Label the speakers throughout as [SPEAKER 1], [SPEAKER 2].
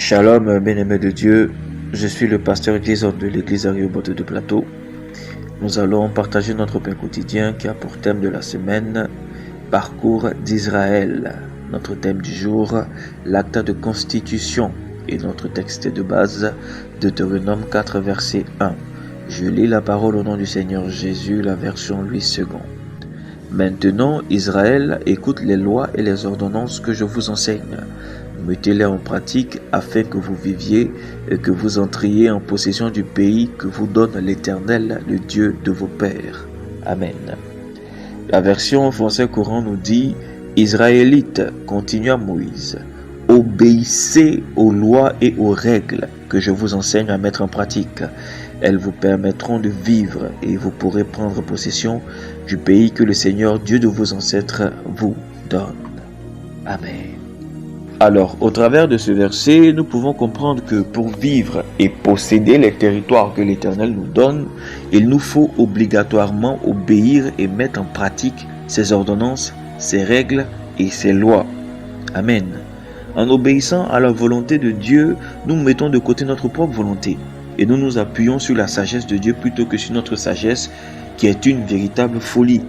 [SPEAKER 1] Shalom, bien-aimés de Dieu, je suis le pasteur Jason de l'église Ariobot de Plateau. Nous allons partager notre pain quotidien qui a pour thème de la semaine Parcours d'Israël. Notre thème du jour, l'acte de constitution, et notre texte de base, Deutéronome 4, verset 1. Je lis la parole au nom du Seigneur Jésus, la version Louis II. Maintenant, Israël, écoute les lois et les ordonnances que je vous enseigne. Mettez-les en pratique afin que vous viviez et que vous entriez en possession du pays que vous donne l'Éternel, le Dieu de vos pères. Amen. La version français courant nous dit « Israélites, continua Moïse, obéissez aux lois et aux règles que je vous enseigne à mettre en pratique. Elles vous permettront de vivre et vous pourrez prendre possession du pays que le Seigneur, Dieu de vos ancêtres, vous donne. Amen. » Alors, au travers de ce verset, nous pouvons comprendre que pour vivre et posséder les territoires que l'Éternel nous donne, il nous faut obligatoirement obéir et mettre en pratique ses ordonnances, ses règles et ses lois. Amen. En obéissant à la volonté de Dieu, nous mettons de côté notre propre volonté et nous nous appuyons sur la sagesse de Dieu plutôt que sur notre sagesse qui est une véritable folie.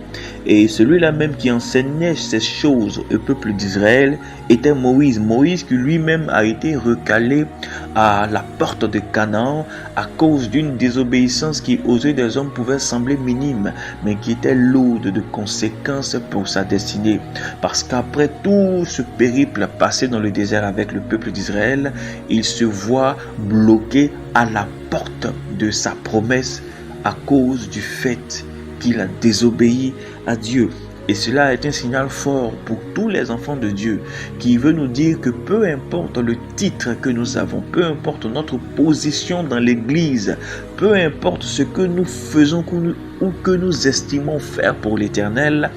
[SPEAKER 1] Et celui-là même qui enseignait ces choses au peuple d'Israël était Moïse. Moïse qui lui-même a été recalé à la porte de Canaan à cause d'une désobéissance qui aux yeux des hommes pouvait sembler minime, mais qui était lourde de conséquences pour sa destinée. Parce qu'après tout ce périple passé dans le désert avec le peuple d'Israël, il se voit bloqué à la porte de sa promesse à cause du fait qu'il a désobéi à Dieu. Et cela est un signal fort pour tous les enfants de Dieu qui veut nous dire que peu importe le titre que nous avons, peu importe notre position dans l'église, peu importe ce que nous faisons ou que nous estimons faire pour l'Éternel,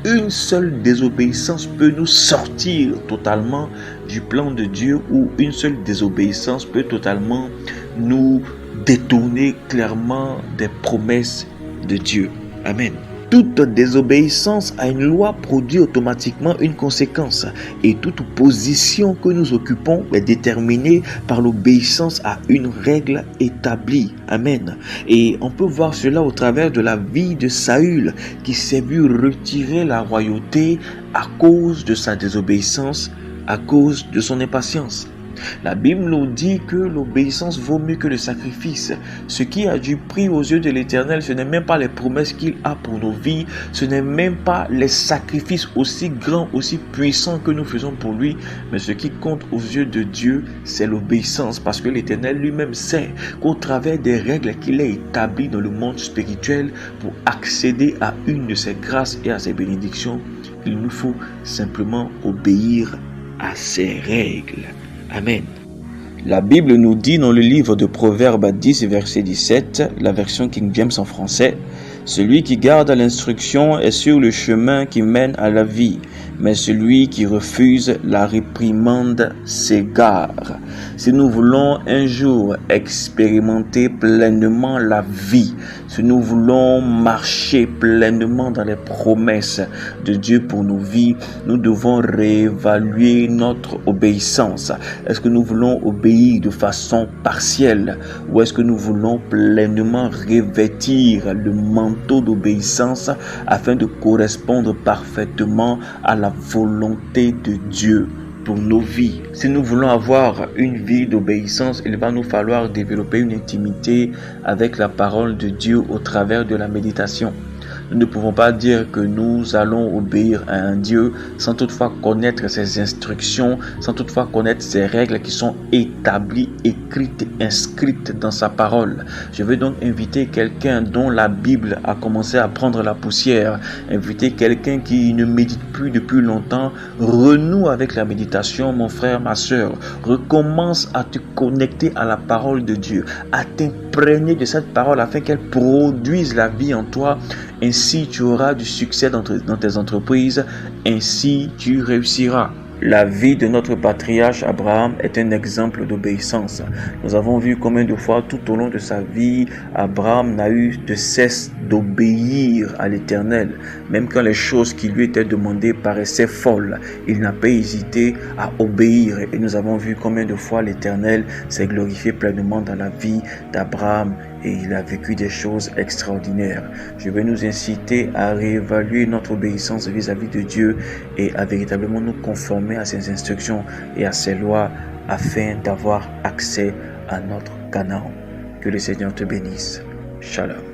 [SPEAKER 1] une seule désobéissance peut nous sortir totalement du plan de Dieu ou une seule désobéissance peut totalement nous détourner clairement des promesses de Dieu. Amen. Toute désobéissance à une loi produit automatiquement une conséquence et toute position que nous occupons est déterminée par l'obéissance à une règle établie. Amen. Et on peut voir cela au travers de la vie de Saül qui s'est vu retirer la royauté à cause de sa désobéissance, à cause de son impatience. La Bible nous dit que l'obéissance vaut mieux que le sacrifice. Ce qui a du prix aux yeux de l'Éternel, ce n'est même pas les promesses qu'il a pour nos vies, ce n'est même pas les sacrifices aussi grands, aussi puissants que nous faisons pour lui, mais ce qui compte aux yeux de Dieu, c'est l'obéissance, parce que l'Éternel lui-même sait qu'au travers des règles qu'il a établies dans le monde spirituel pour accéder à une de ses grâces et à ses bénédictions, il nous faut simplement obéir à ces règles. Amen. La Bible nous dit dans le livre de Proverbes 10, verset 17, la version King James en français, « Celui qui garde l'instruction est sur le chemin qui mène à la vie, mais celui qui refuse la réprimande s'égare. » Si nous voulons un jour expérimenter pleinement la vie, si nous voulons marcher pleinement dans les promesses de Dieu pour nos vies, nous devons réévaluer notre obéissance. Est-ce que nous voulons obéir de façon partielle ou est-ce que nous voulons pleinement revêtir le manteau d'obéissance afin de correspondre parfaitement à la volonté de Dieu pour nos vies? Si nous voulons avoir une vie d'obéissance, il va nous falloir développer une intimité avec la parole de Dieu au travers de la méditation. Nous ne pouvons pas dire que nous allons obéir à un Dieu sans toutefois connaître ses instructions, sans toutefois connaître ses règles qui sont établies, écrites, inscrites dans sa parole. Je veux donc inviter quelqu'un dont la Bible a commencé à prendre la poussière, inviter quelqu'un qui ne médite plus depuis longtemps, renoue avec la méditation, mon frère, ma soeur, recommence à te connecter à la parole de Dieu, à t'imprégner de cette parole afin qu'elle produise la vie en toi. Ainsi, tu auras du succès dans tes entreprises. Ainsi, tu réussiras. La vie de notre patriarche Abraham est un exemple d'obéissance. Nous avons vu combien de fois tout au long de sa vie, Abraham n'a eu de cesse d'obéir à l'Éternel. Même quand les choses qui lui étaient demandées paraissaient folles, il n'a pas hésité à obéir. Et nous avons vu combien de fois l'Éternel s'est glorifié pleinement dans la vie d'Abraham et il a vécu des choses extraordinaires. Je vais nous inciter à réévaluer notre obéissance vis-à-vis de Dieu et à véritablement nous conformer à ses instructions et à ses lois afin d'avoir accès à notre Canaan. Que le Seigneur te bénisse. Shalom.